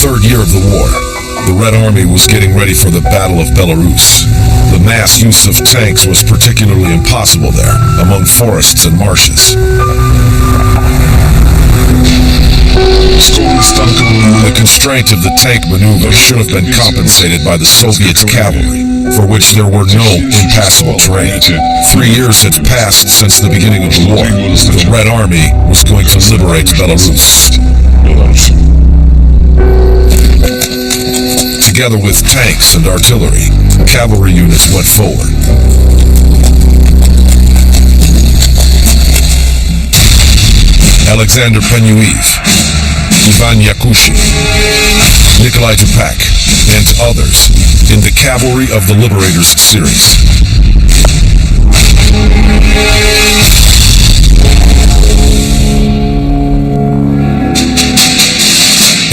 third year of the war. The Red Army was getting ready for the Battle of Belarus. The mass use of tanks was particularly impossible there, among forests and marshes. The constraint of the tank maneuver should have been compensated by the Soviet cavalry, for which there were no impassable terrain. 3 years had passed since the beginning of the war. The Red Army was going to liberate Belarus. Together with tanks and artillery, cavalry units went forward. Alexander Penyuev, Ivan Yakushin, Nikolai Tupak, and others in the Cavalry of the Liberators series.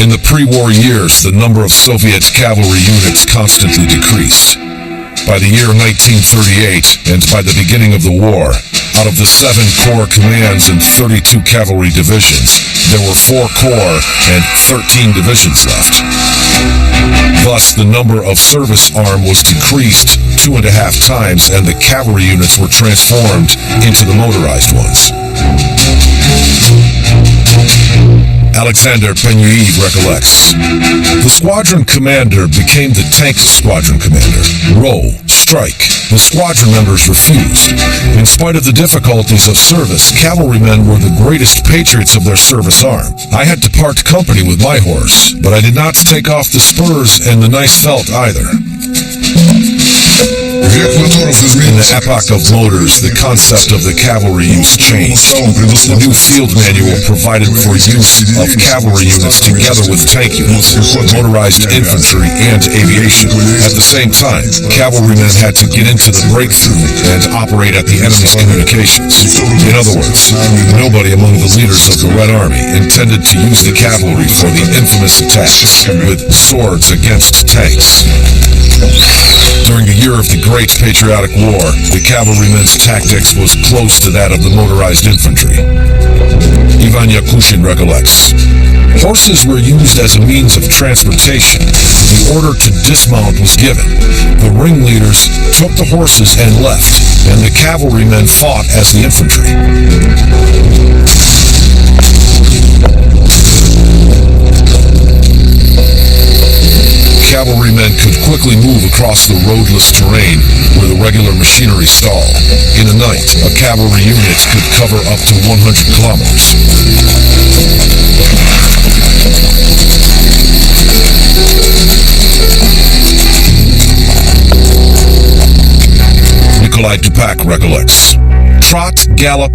In the pre-war years, the number of Soviet cavalry units constantly decreased. By the year 1938, and by the beginning of the war, out of the 7 corps commands and 32 cavalry divisions, there were 4 corps and 13 divisions left. Thus, the number of service arm was decreased 2.5 times, and the cavalry units were transformed into the motorized ones. Alexander Penyuev recollects. The squadron commander became the tank squadron commander. Row, strike. The squadron members refused. In spite of the difficulties of service, cavalrymen were the greatest patriots of their service arm. I had to part company with my horse, but I did not take off the spurs and the nice felt either. In the epoch of motors, the concept of the cavalry use changed. The new field manual provided for use of cavalry units together with tank units, motorized infantry, and aviation. At the same time, cavalrymen had to get into the breakthrough and operate at the enemy's communications. In other words, nobody among the leaders of the Red Army intended to use the cavalry for the infamous attacks with swords against tanks. During the year of the Great Patriotic War, the cavalryman's tactics was close to that of the motorized infantry. Ivan Yakushin recollects. Horses were used as a means of transportation. The order to dismount was given. The ringleaders took the horses and left, and the cavalrymen fought as the infantry. Cavalrymen could quickly move across the roadless terrain where the regular machinery stalled. In a night, a cavalry unit could cover up to 100 kilometers. Nikolai Tupak recollects. Trot, gallop,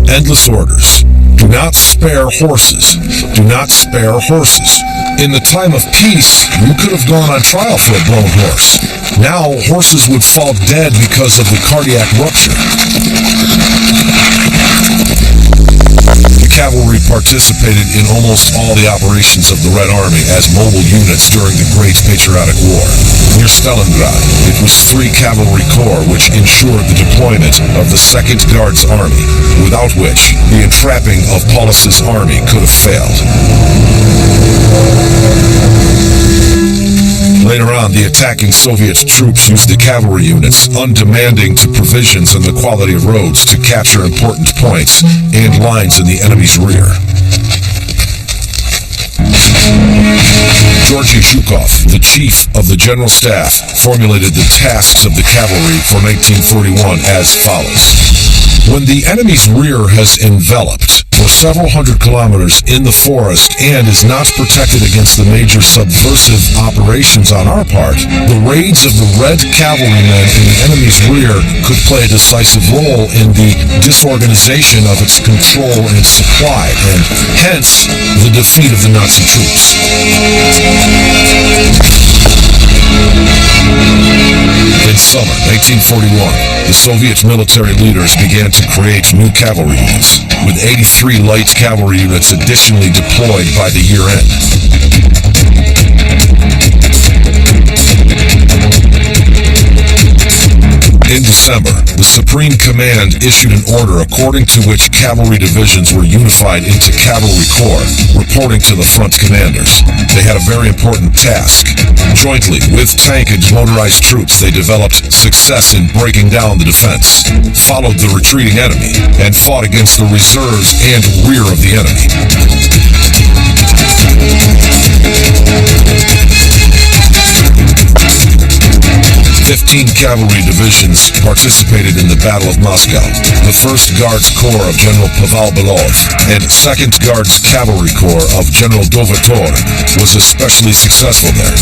endless orders. Do not spare horses. Do not spare horses. In the time of peace, you could have gone on trial for a blown horse. Now, horses would fall dead because of the cardiac rupture. The cavalry participated in almost all the operations of the Red Army as mobile units during the Great Patriotic War. Near Stalingrad, it was 3 cavalry corps which ensured the deployment of the 2nd Guards Army, without which the entrapping of Paulus's army could have failed. Later on, the attacking Soviet troops used the cavalry units, undemanding to provisions and the quality of roads, to capture important points and lines in the enemy's rear. Georgy Zhukov, the chief of the General Staff, formulated the tasks of the cavalry for 1941 as follows. When the enemy's rear has enveloped for several hundred kilometers in the forest and is not protected against the major subversive operations on our part, the raids of the Red cavalrymen in the enemy's rear could play a decisive role in the disorganization of its control and supply, and hence the defeat of the Nazi troops. In summer 1941, the Soviet military leaders began to create new cavalry units, with 83 light cavalry units additionally deployed by the year end. In December, the Supreme Command issued an order according to which cavalry divisions were unified into Cavalry Corps, reporting to the front commanders. They had a very important task. Jointly, with tank and motorized troops, they developed success in breaking down the defense, followed the retreating enemy, and fought against the reserves and rear of the enemy. 15 cavalry divisions participated in the Battle of Moscow. The 1st Guards Corps of General Pavel Belov and 2nd Guards Cavalry Corps of General Dovator was especially successful there.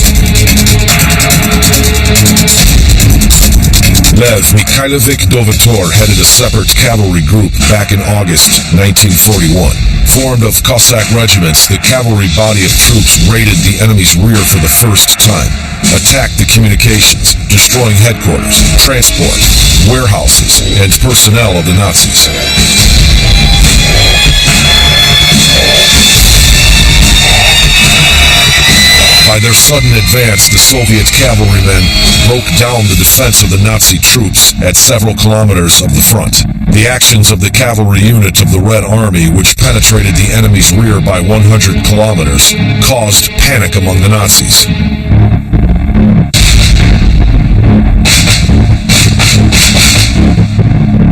Lev Mikhailovich Dovator headed a separate cavalry group back in August 1941. Formed of Cossack regiments, the cavalry body of troops raided the enemy's rear for the first time, attacked the communications, destroying headquarters, transport, warehouses, and personnel of the Nazis. By their sudden advance, the Soviet cavalrymen broke down the defense of the Nazi troops at several kilometers of the front. The actions of the cavalry unit of the Red Army, which penetrated the enemy's rear by 100 kilometers, caused panic among the Nazis.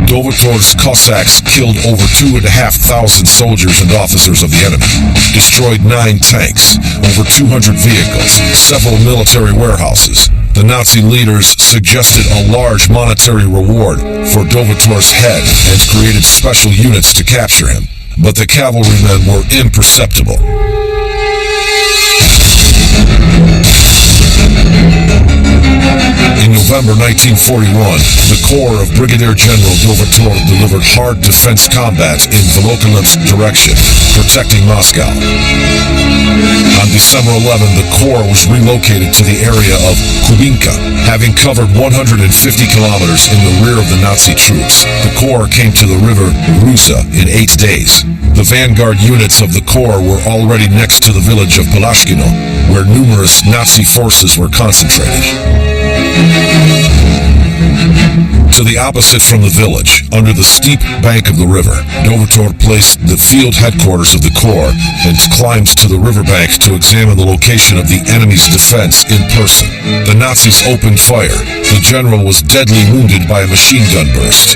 Dovator's Cossacks killed over 2,500 soldiers and officers of the enemy, destroyed 9 tanks, over 200 vehicles, several military warehouses. The Nazi leaders suggested a large monetary reward for Dovator's head and created special units to capture him, but the cavalrymen were imperceptible. In November 1941, the Corps of Brigadier General Dovator delivered hard defense combat in Volokhilovsk direction, protecting Moscow. On December 11, the Corps was relocated to the area of Kubinka, having covered 150 kilometers in the rear of the Nazi troops. The Corps came to the river Rossiya in 8 days. The vanguard units of the Corps were already next to the village of Palashkino, where numerous Nazi forces were concentrated. To the opposite from the village, under the steep bank of the river, Dovator placed the field headquarters of the Corps and climbed to the riverbank to examine the location of the enemy's defense in person. The Nazis opened fire. The general was deadly wounded by a machine gun burst.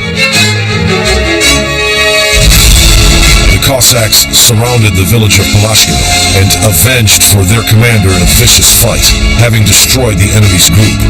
The Cossacks surrounded the village of Palashkino and avenged for their commander in a vicious fight, having destroyed the enemy's group.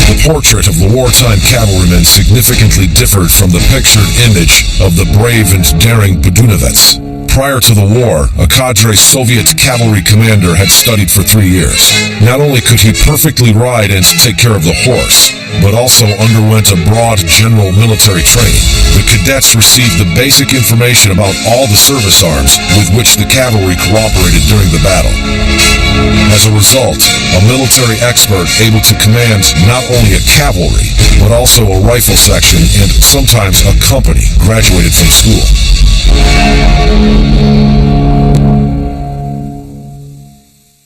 The portrait of the wartime cavalrymen significantly differed from the pictured image of the brave and daring Budunovets. Prior to the war, a cadre Soviet cavalry commander had studied for 3 years. Not only could he perfectly ride and take care of the horse, but also underwent a broad general military training. The cadets received the basic information about all the service arms with which the cavalry cooperated during the battle. As a result, a military expert able to command not only a cavalry, but also a rifle section and sometimes a company graduated from school.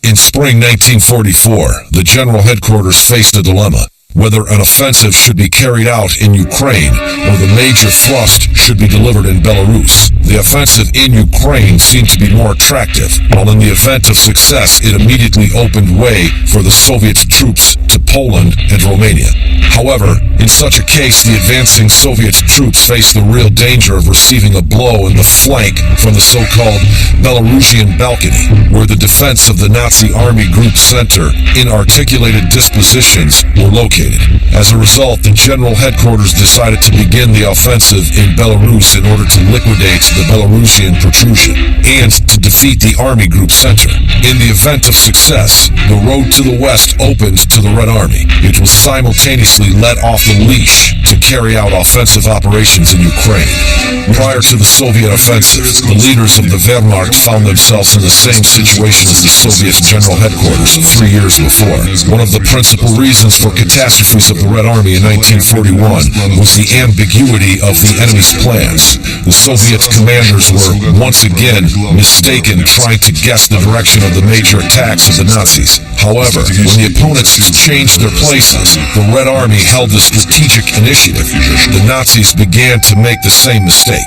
In spring 1944, the general headquarters faced a dilemma: whether an offensive should be carried out in Ukraine or the major thrust should be delivered in Belarus. The offensive in Ukraine seemed to be more attractive, while in the event of success it immediately opened way for the Soviet troops to Poland and Romania. However, in such a case, the advancing Soviet troops faced the real danger of receiving a blow in the flank from the so-called Belarusian Balcony, where the defense of the Nazi army group center in articulated dispositions were located. As a result, the general headquarters decided to begin the offensive in Belarus in order to liquidate the Belarusian protrusion and to defeat the army group center. In the event of success, the road to the west opened to the Red Army. It was simultaneously let off the leash to carry out offensive operations in Ukraine. Prior to the Soviet offensive, the leaders of the Wehrmacht found themselves in the same situation as the Soviet General Headquarters 3 years before. One of the principal reasons for catastrophes of the Red Army in 1941 was the ambiguity of the enemy's plans. The Soviet commanders were once again mistaken trying to guess the direction of the major attacks of the Nazis. However, when the opponents changed their places, the Red Army held the strategic initiative. The Nazis began to make the same mistakes.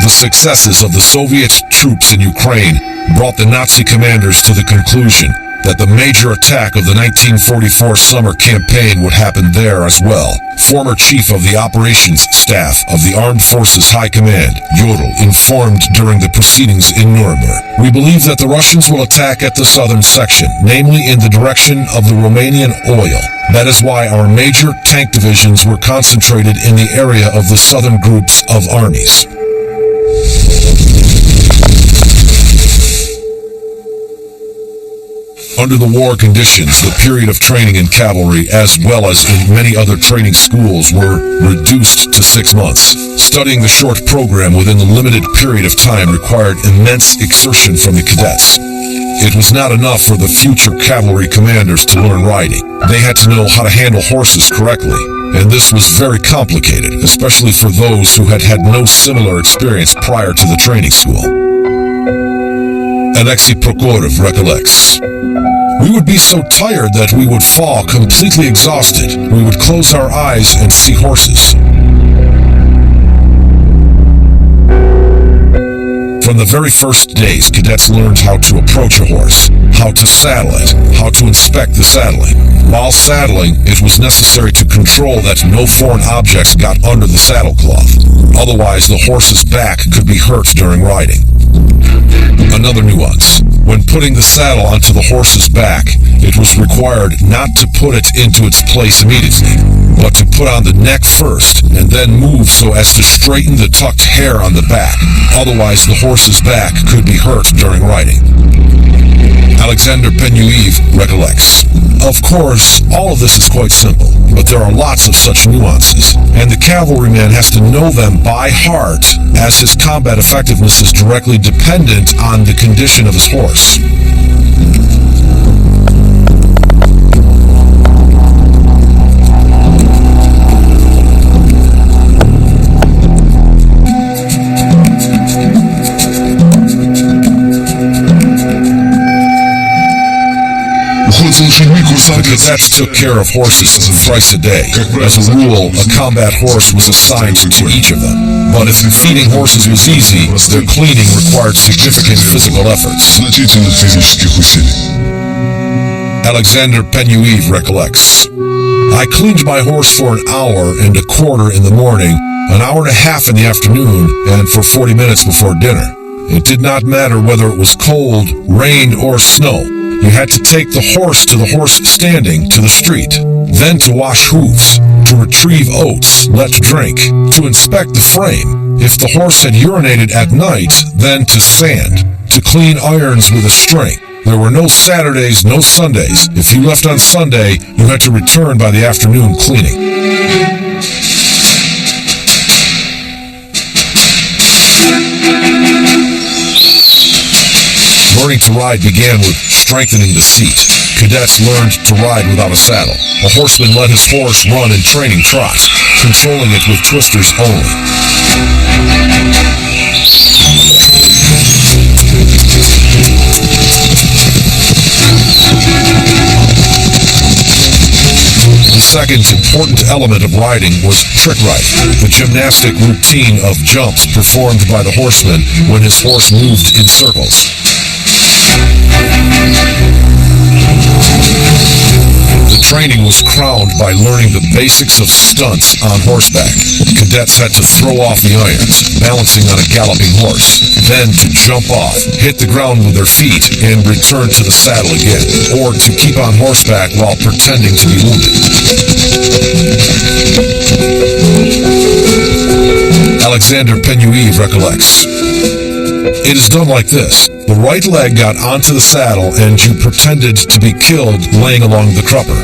The successes of the Soviet troops in Ukraine brought the Nazi commanders to the conclusion that the major attack of the 1944 summer campaign would happen there as well. Former chief of the operations staff of the Armed Forces High Command, Yodel, informed during the proceedings in Nuremberg. We believe that the Russians will attack at the southern section, namely in the direction of the Romanian oil. That is why our major tank divisions were concentrated in the area of the southern groups of armies. Under the war conditions, the period of training in cavalry, as well as in many other training schools, were reduced to 6 months. Studying the short program within the limited period of time required immense exertion from the cadets. It was not enough for the future cavalry commanders to learn riding. They had to know how to handle horses correctly, and this was very complicated, especially for those who had had no similar experience prior to the training school. Alexei Prokhorov recollects. We would be so tired that we would fall completely exhausted. We would close our eyes and see horses. From the very first days, cadets learned how to approach a horse, how to saddle it, how to inspect the saddling. While saddling, it was necessary to control that no foreign objects got under the saddle cloth. Otherwise, the horse's back could be hurt during riding. Another nuance. When putting the saddle onto the horse's back, it was required not to put it into its place immediately, but to put on the neck first, and then move so as to straighten the tucked hair on the back. Otherwise, the horse's back could be hurt during riding. Alexander Penuev recollects. Of course, all of this is quite simple, but there are lots of such nuances, and the cavalryman has to know them by heart, as his combat effectiveness is directly dependent on the condition of his horse. The cadets took care of horses thrice a day. As a rule, a combat horse was assigned to each of them. But if feeding horses was easy, their cleaning required significant physical efforts. Alexander Penuev recollects. I cleaned my horse for an hour and a quarter in the morning, an hour and a half in the afternoon, and for 40 minutes before dinner. It did not matter whether it was cold, rain, or snow. You had to take the horse to the horse standing to the street, then to wash hooves, to retrieve oats, let drink, to inspect the frame. If the horse had urinated at night, then to sand, to clean irons with a string. There were no Saturdays, no Sundays. If you left on Sunday, you had to return by the afternoon cleaning. Learning to ride began with strengthening the seat. Cadets learned to ride without a saddle. A horseman let his horse run in training trot, controlling it with twisters only. The second important element of riding was trick riding, the gymnastic routine of jumps performed by the horseman when his horse moved in circles. The training was crowned by learning the basics of stunts on horseback. Cadets had to throw off the irons, balancing on a galloping horse, then to jump off, hit the ground with their feet, and return to the saddle again, or to keep on horseback while pretending to be wounded. Alexander Penuev recollects. It is done like this. The right leg got onto the saddle and you pretended to be killed laying along the crupper.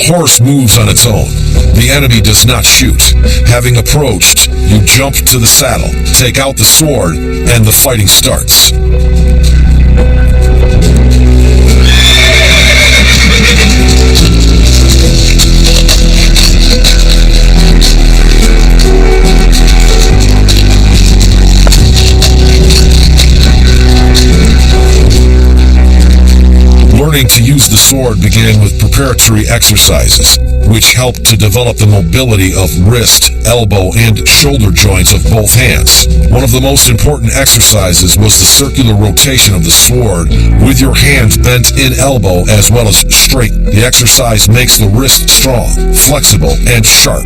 horse moves on its own. The enemy does not shoot. Having approached, you jump to the saddle, take out the sword, and the fighting starts. Learning to use the sword began with preparatory exercises, which helped to develop the mobility of wrist, elbow, and shoulder joints of both hands. One of the most important exercises was the circular rotation of the sword, with your hands bent in elbow as well as straight. The exercise makes the wrist strong, flexible, and sharp.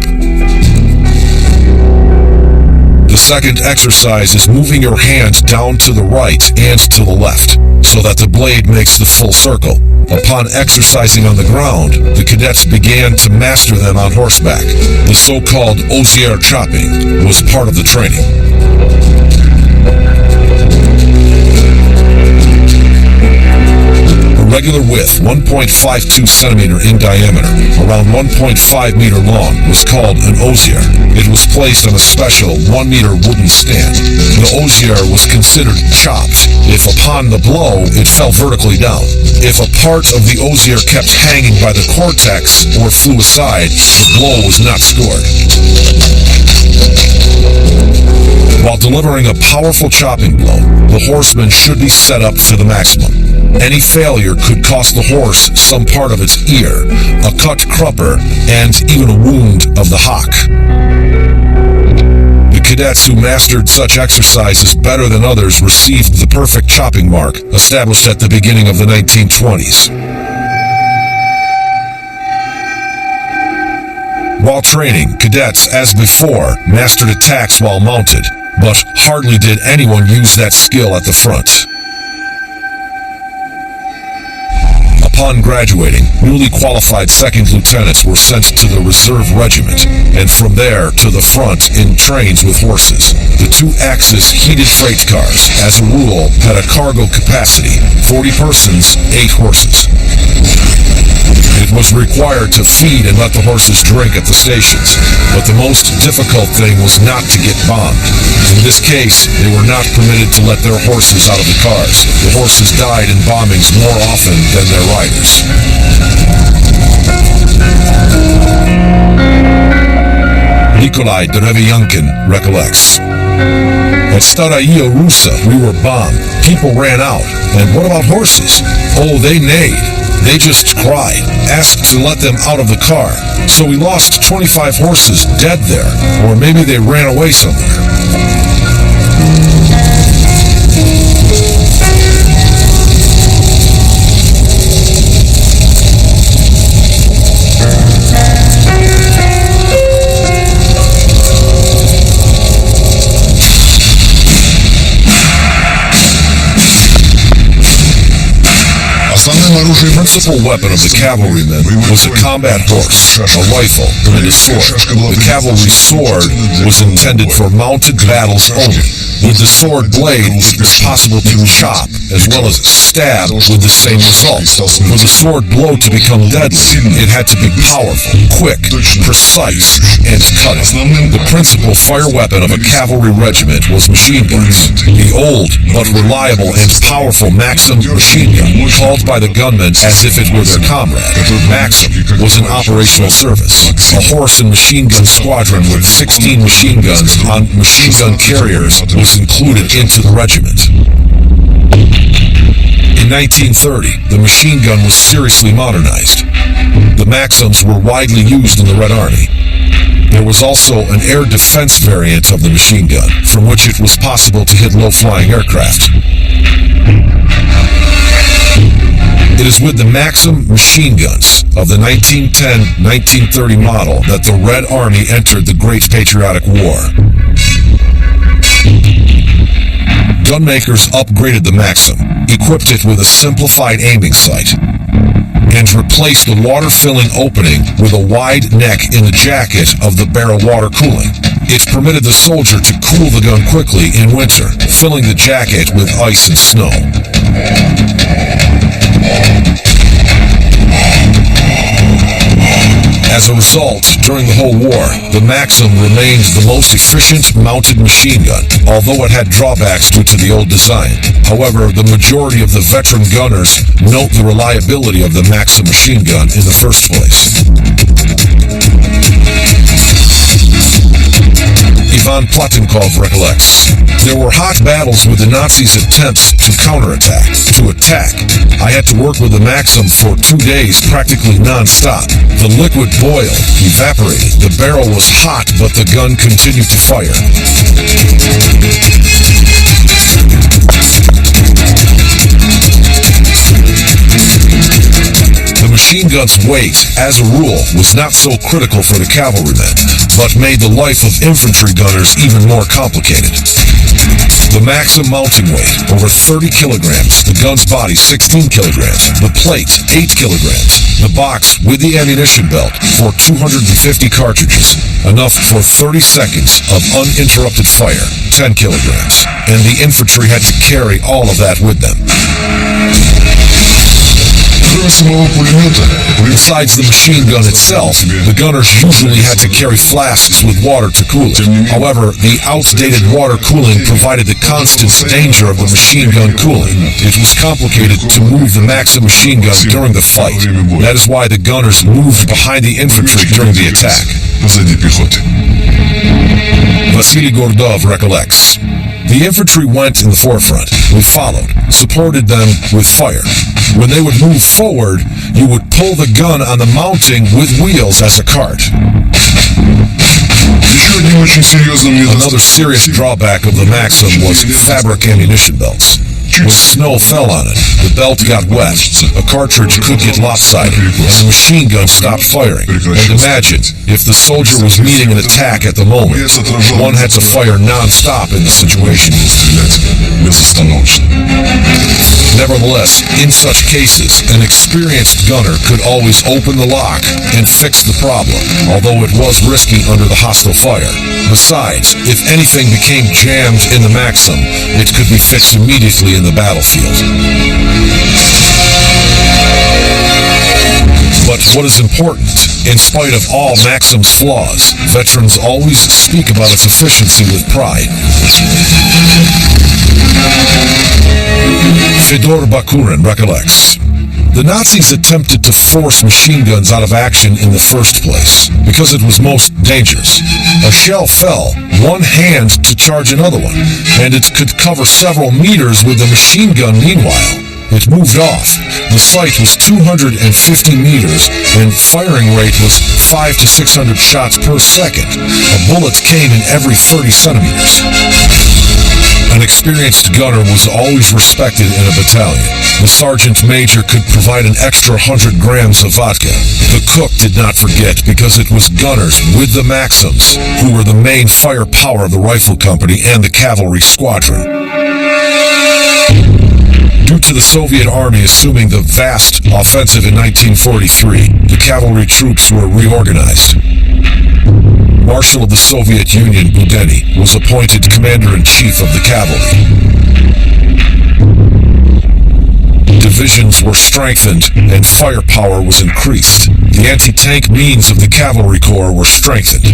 The second exercise is moving your hands down to the right and to the left, so that the blade makes the full circle. Upon exercising on the ground, the cadets began to master them on horseback. The so-called osier chopping was part of the training. Regular width, 1.52 centimeter in diameter, around 1.5 meter long, was called an osier. It was placed on a special 1 meter wooden stand. The osier was considered chopped if upon the blow it fell vertically down. If a part of the osier kept hanging by the cortex or flew aside, the blow was not scored. While delivering a powerful chopping blow, the horseman should be set up to the maximum. Any failure could cost the horse some part of its ear, a cut crupper, and even a wound of the hock. The cadets who mastered such exercises better than others received the perfect chopping mark, established at the beginning of the 1920s. While training, cadets, as before, mastered attacks while mounted, but hardly did anyone use that skill at the front. Upon graduating, newly qualified second lieutenants were sent to the reserve regiment, and from there to the front in trains with horses. The two-axis heated freight cars, as a rule, had a cargo capacity, 40 persons, 8 horses. It was required to feed and let the horses drink at the stations, but the most difficult thing was not to get bombed. In this case, they were not permitted to let their horses out of the cars. The horses died in bombings more often than their riders. Nikolai Dereviankin recollects. At Staraya Russa, we were bombed. People ran out. And what about horses? Oh, they neighed. They just cried, asked to let them out of the car. So we lost 25 horses dead there, or maybe they ran away somewhere. The principal weapon of the cavalrymen was a combat horse, a rifle, and a sword. The cavalry sword was intended for mounted battles only. With the sword blade, it was possible to chop as well as stab with the same result. For the sword blow to become deadly, it had to be powerful, quick, precise, and cutting. The principal fire weapon of a cavalry regiment was machine guns. The old but reliable and powerful Maxim machine gun, called by the gunmen as if it were their comrade. Maxim was in operational service. A horse and machine gun squadron with 16 machine guns on machine gun carriers was included into the regiment. In 1930, the machine gun was seriously modernized. The Maxims were widely used in the Red Army. There was also an air defense variant of the machine gun, from which it was possible to hit low-flying aircraft. It is with the Maxim machine guns of the 1910-1930 model that the Red Army entered the Great Patriotic War. Gunmakers upgraded the Maxim, equipped it with a simplified aiming sight, and replaced the water-filling opening with a wide neck in the jacket of the barrel water cooling. It permitted the soldier to cool the gun quickly in winter, filling the jacket with ice and snow. As a result, during the whole war, the Maxim remained the most efficient mounted machine gun, although it had drawbacks due to the old design. However, the majority of the veteran gunners note the reliability of the Maxim machine gun in the first place. Ivan Platonkov recollects, "There were hot battles with the Nazis' attempts to counterattack. To attack, I had to work with the Maxim for 2 days, practically non-stop. The liquid boiled, evaporated, the barrel was hot, but the gun continued to fire." The machine gun's weight, as a rule, was not so critical for the cavalrymen, but made the life of infantry gunners even more complicated. The Maxim mounting weight, over 30 kilograms, the gun's body 16 kilograms, the plate 8 kilograms, the box with the ammunition belt for 250 cartridges, enough for 30 seconds of uninterrupted fire, 10 kilograms, and the infantry had to carry all of that with them. Besides the machine gun itself, the gunners usually had to carry flasks with water to cool it. However, the outdated water cooling provided the constant danger of the machine gun cooling. It was complicated to move the Maxim machine gun during the fight. That is why the gunners moved behind the infantry during the attack. Vasily Gordov recollects, "The infantry went in the forefront. We followed, supported them with fire. When they would move forward, you would pull the gun on the mounting with wheels as a cart." Another serious drawback of the Maxim was fabric ammunition belts. When snow fell on it, the belt got wet, a cartridge could get lopsided, and the machine gun stopped firing. And imagine, if the soldier was meeting an attack at the moment, one had to fire non-stop in the situation. Nevertheless, in such cases, an experienced gunner could always open the lock and fix the problem, although it was risky under the hostile fire. Besides, if anything became jammed in the Maxim, it could be fixed immediately in the battlefield. But what is important, in spite of all Maxim's flaws, veterans always speak about its efficiency with pride. Fedor Bakurin recollects, "The Nazis attempted to force machine guns out of action in the first place, because it was most dangerous. A shell fell, one hand to charge another one, and it could cover several meters with the machine gun meanwhile. It moved off. The sight was 250 meters, and firing rate was 500 to 600 shots per second. A bullet came in every 30 centimeters. An experienced gunner was always respected in a battalion. The sergeant major could provide an extra 100 grams of vodka. The cook did not forget, because it was gunners with the Maxims who were the main firepower of the rifle company and the cavalry squadron. Due to the Soviet army assuming the vast offensive in 1943, the cavalry troops were reorganized. Marshal of the Soviet Union Budeny was appointed commander-in-chief of the cavalry. Divisions were strengthened and firepower was increased. The anti-tank means of the cavalry corps were strengthened.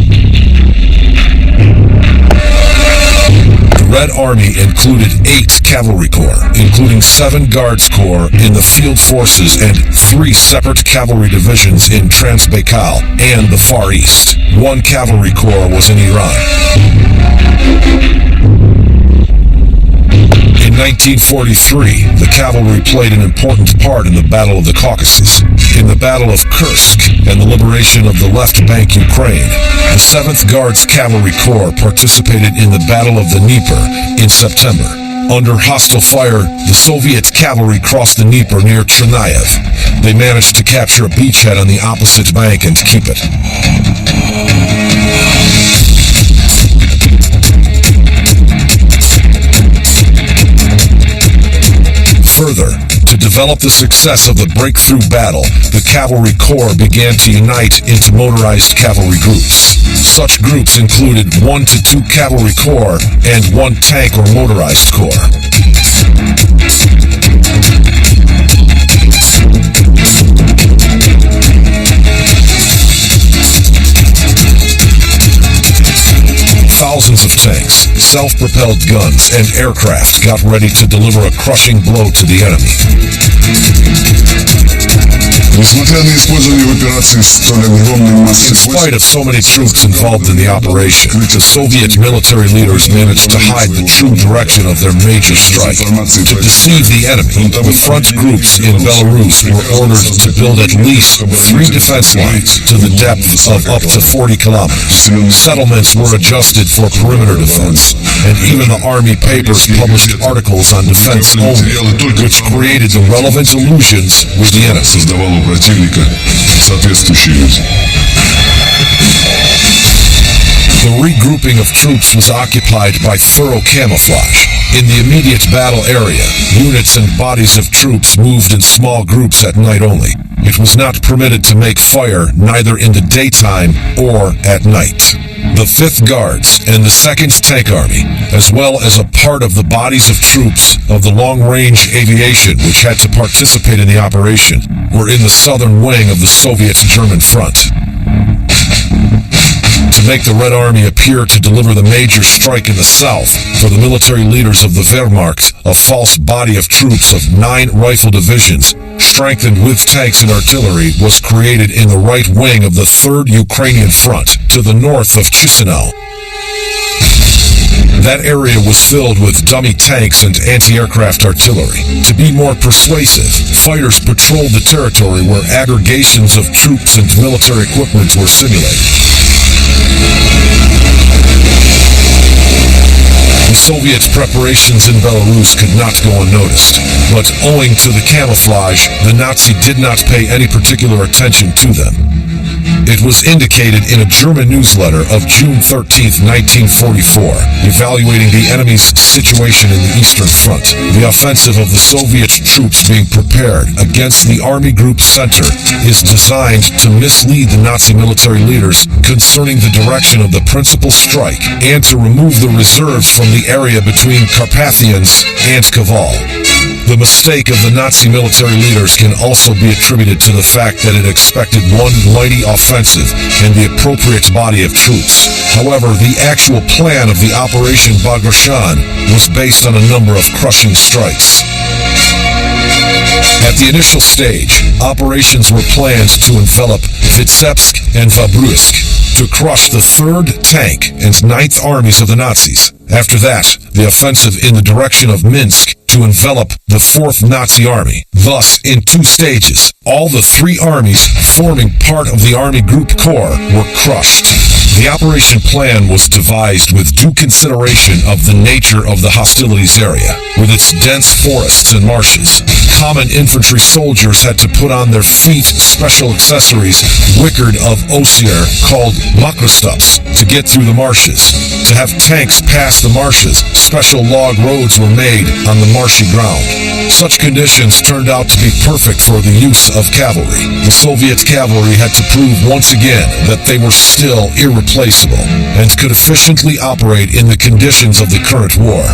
The Red Army included 8 cavalry corps, including 7 Guards Corps in the field forces and 3 separate cavalry divisions in Transbaikal and the Far East. 1 cavalry corps was in Iran. In 1943, the cavalry played an important part in the Battle of the Caucasus. In the Battle of Kursk and the liberation of the left bank Ukraine, the 7th Guards Cavalry Corps participated in the Battle of the Dnieper in September. Under hostile fire, the Soviet cavalry crossed the Dnieper near Chernihiv. They managed to capture a beachhead on the opposite bank and keep it. Further, to develop the success of the breakthrough battle, the cavalry corps began to unite into motorized cavalry groups. Such groups included 1 to 2 cavalry corps and 1 tank or motorized corps. thousands of tanks, self-propelled guns, and aircraft got ready to deliver a crushing blow to the enemy. Несмотря на использование в операции столь огромной массы In spite of so many troops involved in the operation, the Soviet military leaders managed to hide the true direction of their major strike. To deceive the enemy, the front groups in Belarus were ordered to build at least 3 defense lines to the depth of up to 40 kilometers. Settlements were adjusted for perimeter defense, and even the army papers published articles on defense only, which created the relevant illusions with the enemy. создавал у противника соответствующие иллюзии. The regrouping of troops was occupied by thorough camouflage. In the immediate battle area, units and bodies of troops moved in small groups at night only. It was not permitted to make fire neither in the daytime or at night. The 5th Guards and the 2nd Tank Army, as well as a part of the bodies of troops of the long-range aviation which had to participate in the operation, were in the southern wing of the Soviet-German front. To make the Red Army appear to deliver the major strike in the south, for the military leaders of the Wehrmacht, a false body of troops of 9 rifle divisions, strengthened with tanks and artillery, was created in the right wing of the 3rd Ukrainian front, to the north of Chisinau. That area was filled with dummy tanks and anti-aircraft artillery. To be more persuasive, fighters patrolled the territory where aggregations of troops and military equipment were simulated. The Soviet preparations in Belarus could not go unnoticed, but owing to the camouflage, the Nazi did not pay any particular attention to them. It was indicated in a German newsletter of June 13, 1944, evaluating the enemy's situation in the Eastern Front. The offensive of the Soviet troops being prepared against the Army Group Center is designed to mislead the Nazi military leaders concerning the direction of the principal strike and to remove the reserves from the area between Carpathians and Cavalry. The mistake of the Nazi military leaders can also be attributed to the fact that it expected one mighty offensive and the appropriate body of troops. However, the actual plan of the Operation Bagration was based on a number of crushing strikes. At the initial stage, operations were planned to envelop Vitebsk and Vabruisk, to crush the 3rd Tank and 9th Armies of the Nazis. After that, the offensive in the direction of Minsk to envelop the 4th Nazi Army. Thus, in 2 stages, all the 3 armies forming part of the Army Group Corps were crushed. The operation plan was devised with due consideration of the nature of the hostilities area, with its dense forests and marshes. Common infantry soldiers had to put on their feet special accessories, wickered of osier, called makrostups, to get through the marshes. To have tanks pass the marshes, special log roads were made on the marshy ground. Such conditions turned out to be perfect for the use of cavalry. The Soviet cavalry had to prove once again that they were still irreplaceable and could efficiently operate in the conditions of the current war.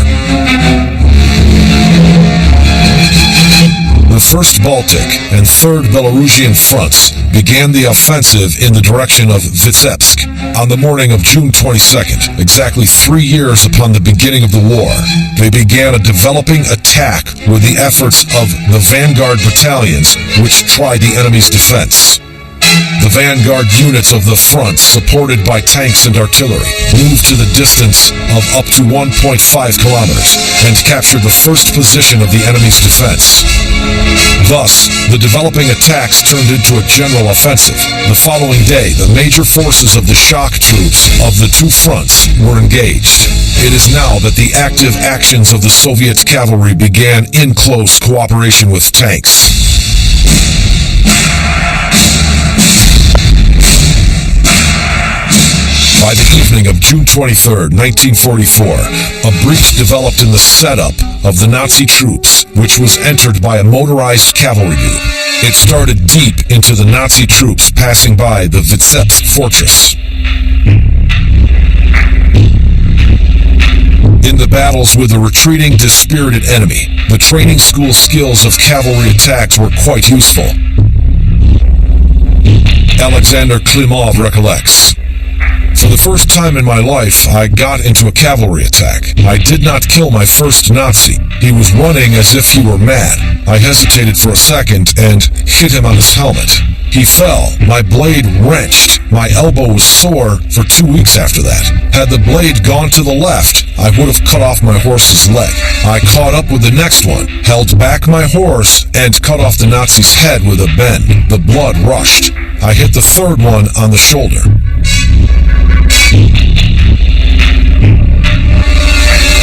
The 1st Baltic and 3rd Belarusian fronts began the offensive in the direction of Vitebsk. On the morning of June 22nd, exactly 3 years upon the beginning of the war, they began a developing attack with the efforts of the vanguard battalions which tried the enemy's defense. The vanguard units of the front, supported by tanks and artillery, moved to the distance of up to 1.5 kilometers and captured the 1st position of the enemy's defense. Thus, the developing attacks turned into a general offensive. The following day, the major forces of the shock troops of the 2 fronts were engaged. It is now that the active actions of the Soviet cavalry began in close cooperation with tanks. By the evening of June 23, 1944, a breach developed in the setup of the Nazi troops, which was entered by a motorized cavalry group. It started deep into the Nazi troops passing by the Vitebsk fortress. In the battles with the retreating, dispirited enemy, the training school skills of cavalry attacks were quite useful. Alexander Klimov recollects. For the first time in my life, I got into a cavalry attack. I did not kill my first Nazi. He was running as if he were mad. I hesitated for a second and hit him on his helmet. He fell. My blade wrenched. My elbow was sore for 2 weeks after that. Had the blade gone to the left, I would have cut off my horse's leg. I caught up with the next one, held back my horse, and cut off the Nazi's head with a bend. The blood rushed. I hit the third one on the shoulder.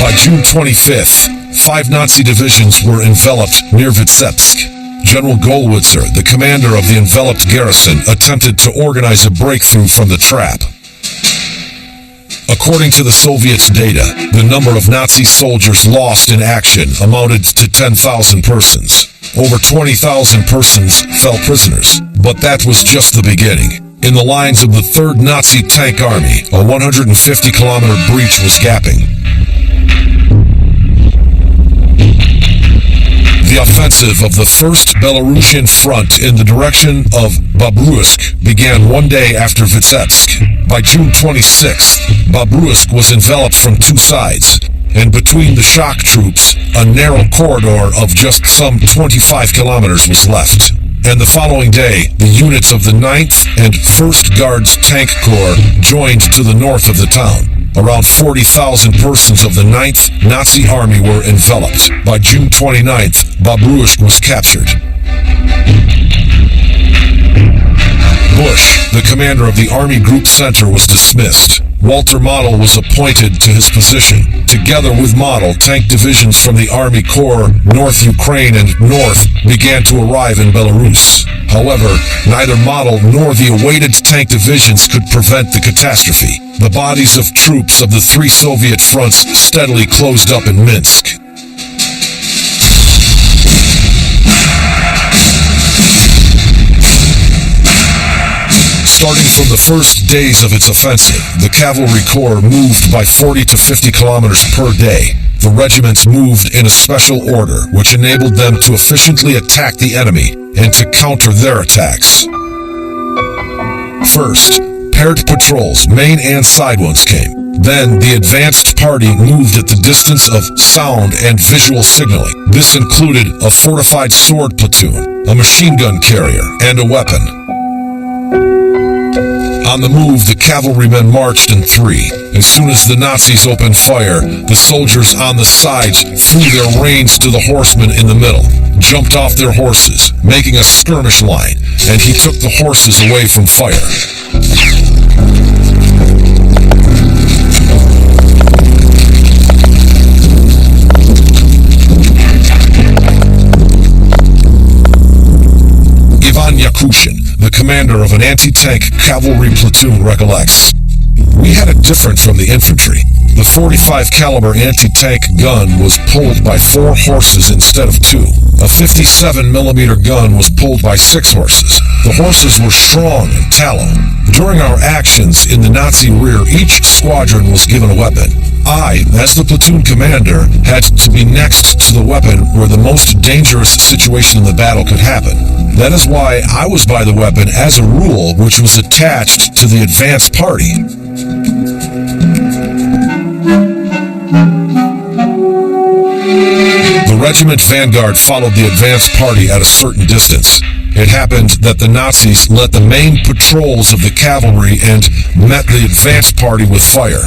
By June 25th, 5 Nazi divisions were enveloped near Vitebsk. General Gollwitzer, the commander of the enveloped garrison, attempted to organize a breakthrough from the trap. According to the Soviets' data, the number of Nazi soldiers lost in action amounted to 10,000 persons. Over 20,000 persons fell prisoners, but that was just the beginning. In the lines of the 3rd Nazi Tank Army, a 150-kilometer breach was gapping. The offensive of the 1st Belarusian Front in the direction of Babruisk began one day after Vitebsk. By June 26th, Babruisk was enveloped from 2 sides, and between the shock troops, a narrow corridor of just some 25 kilometers was left. And the following day, the units of the 9th and 1st Guards Tank Corps joined to the north of the town. Around 40,000 persons of the 9th Nazi Army were enveloped. By June 29th, Babruisk was captured. Bush, the commander of the Army Group Center, was dismissed. Walter Model was appointed to his position. Together with Model, tank divisions from the Army Corps, North Ukraine, and North began to arrive in Belarus. However, neither Model nor the awaited tank divisions could prevent the catastrophe. The bodies of troops of the 3 Soviet fronts steadily closed up in Minsk. Starting from the first days of its offensive, the Cavalry Corps moved by 40 to 50 kilometers per day. The regiments moved in a special order, which enabled them to efficiently attack the enemy and to counter their attacks. First, paired patrols, main and side ones, came. Then, the advanced party moved at the distance of sound and visual signaling. This included a fortified sword platoon, a machine gun carrier, and a weapon. On the move, the cavalrymen marched in 3. As soon as the Nazis opened fire, the soldiers on the sides threw their reins to the horsemen in the middle, jumped off their horses, making a skirmish line, and he took the horses away from fire. The commander of an anti-tank cavalry platoon recollects. We had it different from the infantry. The 45 caliber anti-tank gun was pulled by 4 horses instead of 2. A 57mm gun was pulled by 6 horses. The horses were strong and tallow. During our actions in the Nazi rear, each squadron was given a weapon. I, as the platoon commander, had to be next to the weapon where the most dangerous situation in the battle could happen. That is why I was by the weapon as a rule, which was attached to the advance party. The regiment vanguard followed the advance party at a certain distance. It happened that the Nazis let the main patrols of the cavalry and met the advance party with fire.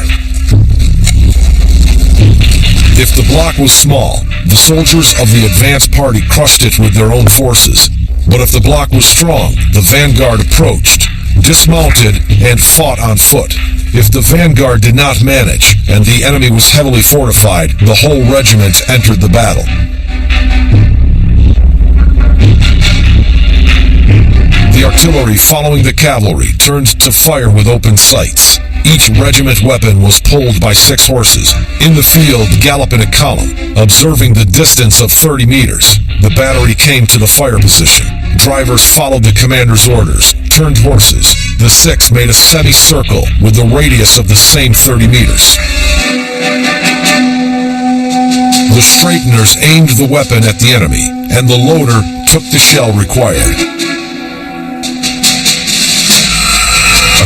If the block was small, the soldiers of the advance party crushed it with their own forces. But if the block was strong, the vanguard approached, dismounted, and fought on foot. If the vanguard did not manage, and the enemy was heavily fortified, the whole regiment entered the battle. The artillery following the cavalry turned to fire with open sights. Each regiment weapon was pulled by 6 horses. In the field, gallop in a column, observing the distance of 30 meters. The battery came to the fire position. Drivers followed the commander's orders, turned horses. The 6 made a semicircle with the radius of the same 30 meters. The straighteners aimed the weapon at the enemy, and the loader took the shell required.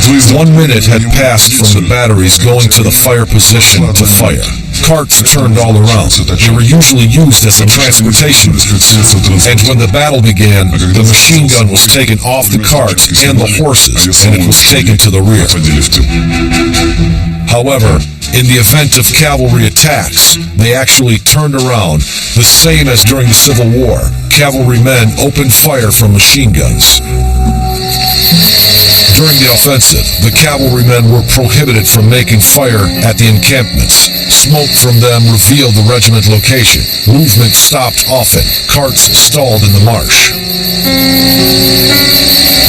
1 minute had passed from the batteries going to the fire position to fire. Carts turned all around. They were usually used as a transportation means. And when the battle began, the machine gun was taken off the cart and the horses, and it was taken to the rear. However, in the event of cavalry attacks, they actually turned around, the same as during the Civil War. Cavalrymen opened fire from machine guns. During the offensive, the cavalrymen were prohibited from making fire at the encampments. Smoke from them revealed the regiment location. Movement stopped often. Carts stalled in the marsh.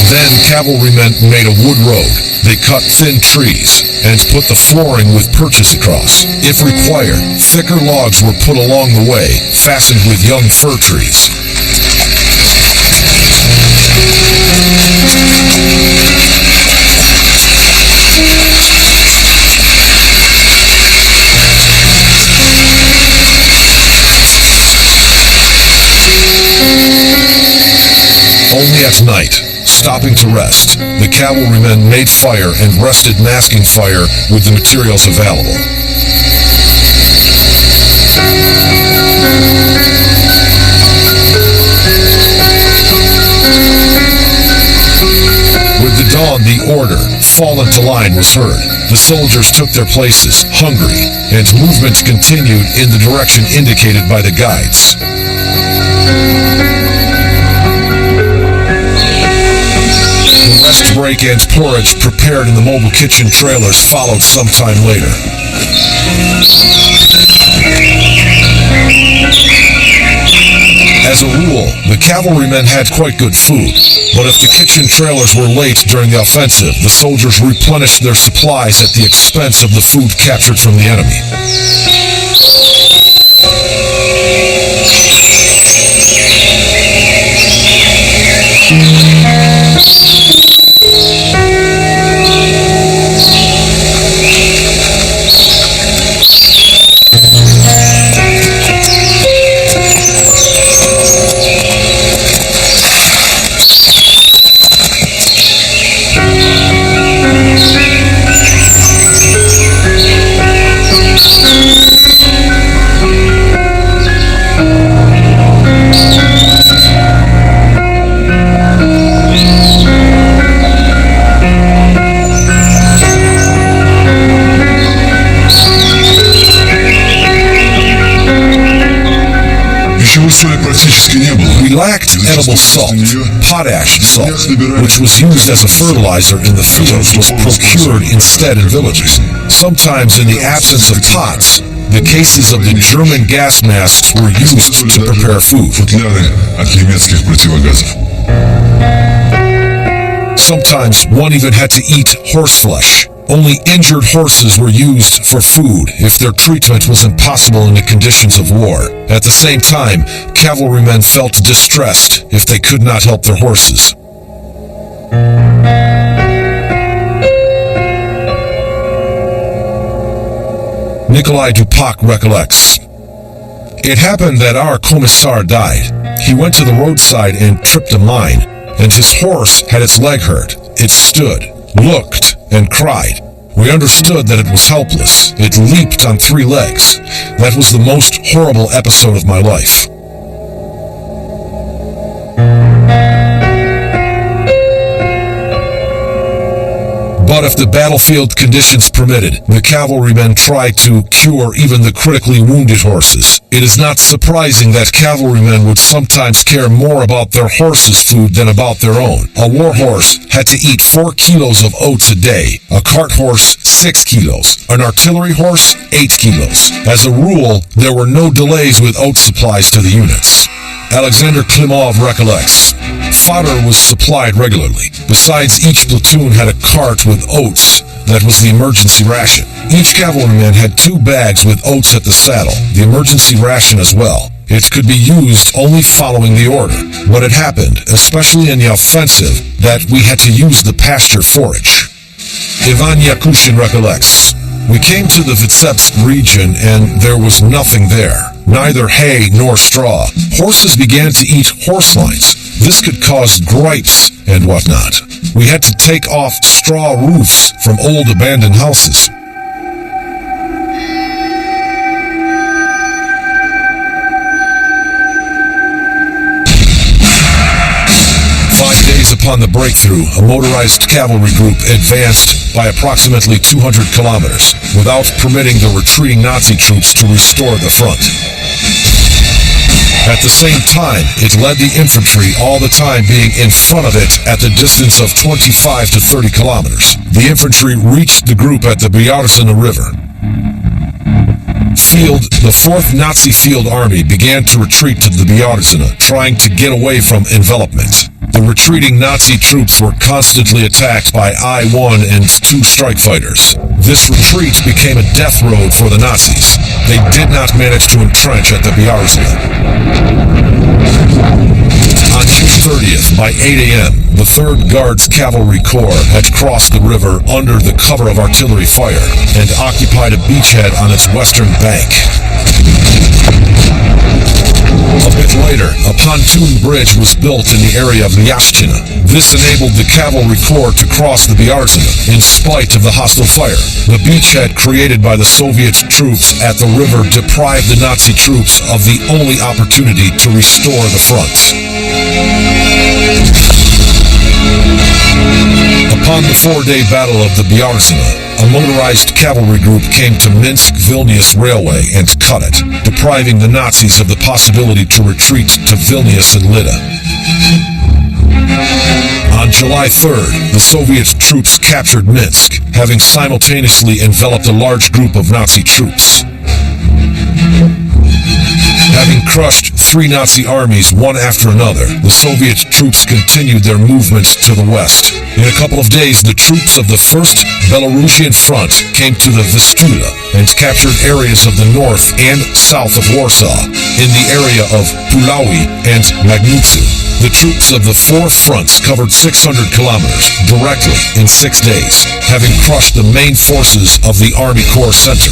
Then cavalrymen made a wood road. They cut thin trees and put the flooring with perches across. If required, thicker logs were put along the way, fastened with young fir trees. Only at night, stopping to rest, the cavalrymen made fire and rested masking fire with the materials available. With the dawn, the order, "Fall into line," was heard. The soldiers took their places, hungry, and movement continued in the direction indicated by the guides. The rest break and porridge prepared in the mobile kitchen trailers followed sometime later. As a rule, the cavalrymen had quite good food, but if the kitchen trailers were late during the offensive, the soldiers replenished their supplies at the expense of the food captured from the enemy. We lacked edible salt. Potash salt, which was used as a fertilizer in the fields, was procured instead in villages. Sometimes, in the absence of pots, the cases of the German gas masks were used to prepare food. Sometimes one even had to eat horseflesh. Only injured horses were used for food if their treatment was impossible in the conditions of war. At the same time, cavalrymen felt distressed if they could not help their horses. Nikolai Dupac recollects. It happened that our commissar died. He went to the roadside and tripped a mine, and his horse had its leg hurt. It stood, looked, and cried. We understood that it was helpless. It leaped on 3 legs. That was the most horrible episode of my life. But if the battlefield conditions permitted, the cavalrymen tried to cure even the critically wounded horses. It is not surprising that cavalrymen would sometimes care more about their horse's food than about their own. A war horse had to eat 4 kilos of oats a day, a cart horse 6 kilos, an artillery horse 8 kilos. As a rule, there were no delays with oat supplies to the units. Alexander Klimov recollects. Fodder was supplied regularly. Besides, each platoon had a cart with oats that was the emergency ration. Each cavalryman had 2 bags with oats at the saddle, the emergency ration as well. It could be used only following the order. But it happened, especially in the offensive, that we had to use the pasture forage. Ivan Yakushin recollects. We came to the Vitebsk region and there was nothing there. Neither hay nor straw. Horses began to eat horse lines. This could cause gripes and whatnot. We had to take off straw roofs from old abandoned houses. Upon the breakthrough, a motorized cavalry group advanced by approximately 200 kilometers without permitting the retreating Nazi troops to restore the front. At the same time, it led the infantry, all the time being in front of it at the distance of 25 to 30 kilometers. The infantry reached the group at the Byarzina River. The 4th Nazi Field Army began to retreat to the Byarzina, trying to get away from envelopment. The retreating Nazi troops were constantly attacked by I-1 and 2 strike fighters. This retreat became a death road for the Nazis. They did not manage to entrench at the Byarzina. On June 30th, by 8 a.m., the 3rd Guards Cavalry Corps had crossed the river under the cover of artillery fire and occupied a beachhead on its western bank. A bit later, a pontoon bridge was built in the area of Lyashchina. This enabled the Cavalry Corps to cross the Byarzina in spite of the hostile fire. The beachhead created by the Soviet troops at the river deprived the Nazi troops of the only opportunity to restore the front. Upon the 4-day Battle of the Byarzina, a motorized cavalry group came to Minsk-Vilnius Railway and cut it, depriving the Nazis of the possibility to retreat to Vilnius and Lida. On July 3rd, the Soviet troops captured Minsk, having simultaneously enveloped a large group of Nazi troops. Having crushed 3 Nazi armies one after another, the Soviet troops continued their movement to the west. In a couple of days, the troops of the 1st Belarusian Front came to the Vistula and captured areas of the north and south of Warsaw, in the area of Puławy and Magnitsy. The troops of the 4 fronts covered 600 kilometers directly in 6 days, having crushed the main forces of the Army Corps Center.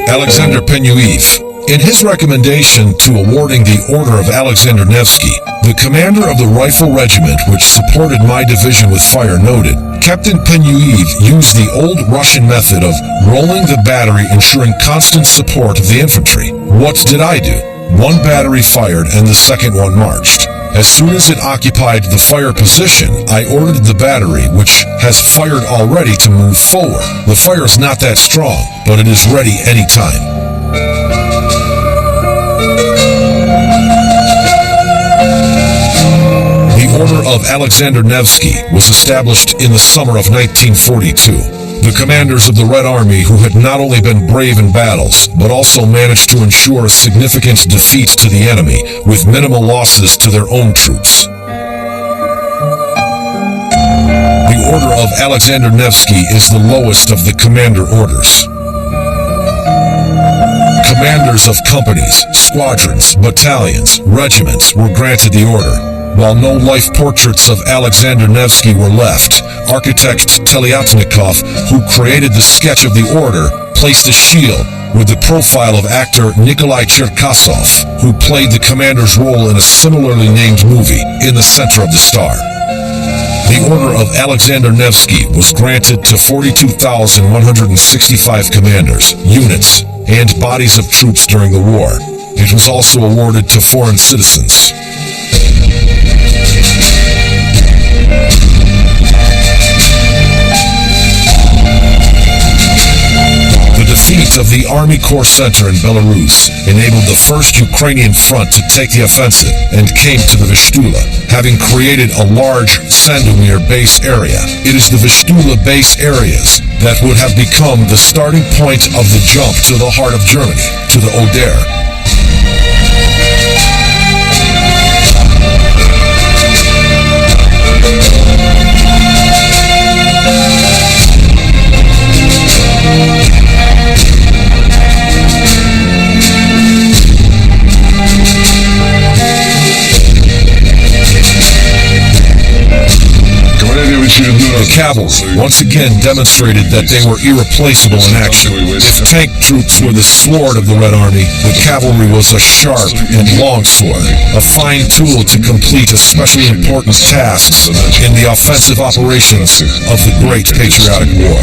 Alexander Penuev. In his recommendation to awarding the Order of Alexander Nevsky, the commander of the Rifle Regiment which supported my division with fire noted, Captain Penuev used the old Russian method of rolling the battery, ensuring constant support of the infantry. What did I do? One battery fired and the second one marched. As soon as it occupied the fire position, I ordered the battery, which has fired already, to move forward. The fire is not that strong, but it is ready any time. The Order of Alexander Nevsky was established in the summer of 1942. The commanders of the Red Army, who had not only been brave in battles, but also managed to ensure significant defeats to the enemy, with minimal losses to their own troops. The Order of Alexander Nevsky is the lowest of the commander orders. Commanders of companies, squadrons, battalions, regiments were granted the order. While no life portraits of Alexander Nevsky were left, architect Telyatnikov, who created the sketch of the order, placed a shield with the profile of actor Nikolai Cherkasov, who played the commander's role in a similarly named movie, in the center of the star. The Order of Alexander Nevsky was granted to 42,165 commanders, units, and bodies of troops during the war. It was also awarded to foreign citizens. The defeat of the Army Corps Center in Belarus enabled the 1st Ukrainian Front to take the offensive and came to the Vistula, having created a large Sandomir base area. It is the Vistula base areas that would have become the starting point of the jump to the heart of Germany, to the Oder. The cavalry once again demonstrated that they were irreplaceable in action. If tank troops were the sword of the Red Army, the cavalry was a sharp and long sword, a fine tool to complete especially important tasks in the offensive operations of the Great Patriotic War.